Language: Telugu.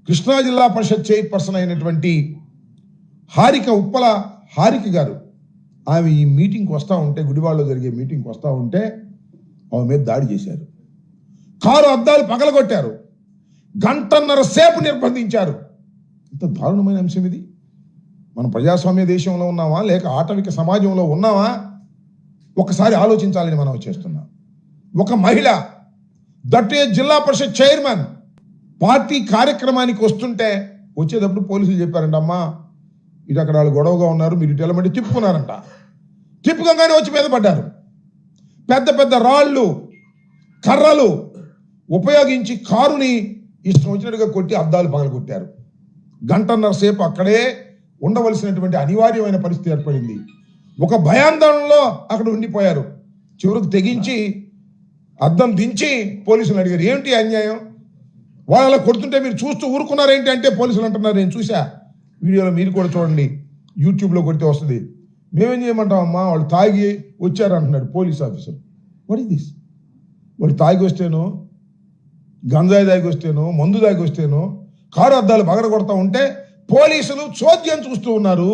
కృష్ణా జిల్లా పరిషత్ చైర్పర్సన్ అయినటువంటి హారిక ఉప్పల హారిక గారు ఆమె ఈ మీటింగ్కి వస్తూ ఉంటే, గుడివాడలో జరిగే మీటింగ్కి వస్తూ ఉంటే ఆమె మీద దాడి చేశారు. కారు అద్దాలు పగలగొట్టారు. గంటన్నర సేపు నిర్బంధించారు. ఇంత దారుణమైన అంశం ఇది. మనం ప్రజాస్వామ్య దేశంలో ఉన్నామా లేక ఆటవిక సమాజంలో ఉన్నామా ఒకసారి ఆలోచించాలని మనం చేస్తున్నాం. ఒక మహిళ దట్టే జిల్లా పరిషత్ చైర్మన్ పార్టీ కార్యక్రమానికి వస్తుంటే వచ్చేటప్పుడు పోలీసులు చెప్పారంట, అమ్మా ఇటు అక్కడ వాళ్ళు గొడవగా ఉన్నారు, మీరు ఇటు వెళ్ళమంటే తిప్పుకున్నారంట. తిప్పుకోగానే వచ్చి మీద పడ్డారు. పెద్ద పెద్ద రాళ్ళు కర్రలు ఉపయోగించి కారుని ఇష్టం వచ్చినట్టుగా కొట్టి అద్దాలు పగలగొట్టారు. గంటన్నర సేపు అక్కడే ఉండవలసినటువంటి అనివార్యమైన పరిస్థితి ఏర్పడింది. ఒక భయాందోళనలో అక్కడ ఉండిపోయారు. చివరికి తెగించి అద్దం దించి పోలీసులు అడిగారు, ఏమిటి అన్యాయం, వాళ్ళ కొడుతుంటే మీరు చూస్తూ ఊరుకున్నారేంటి అంటే పోలీసులు అంటున్నారు, నేను చూసా వీడియోలో, మీరు కూడా చూడండి, యూట్యూబ్లో కొడితే వస్తుంది. మేమేం చేయమంటామమ్మా, వాళ్ళు తాగి వచ్చారు అంటున్నాడు police officer. What is this? వాళ్ళు తాగి వస్తేనో, గంజాయి తాగి వస్తేనో, మందు తాగి వస్తేనో కారు అద్దాలు పగలగొడతా ఉంటే పోలీసులు చోద్యం చూస్తూ ఉన్నారు.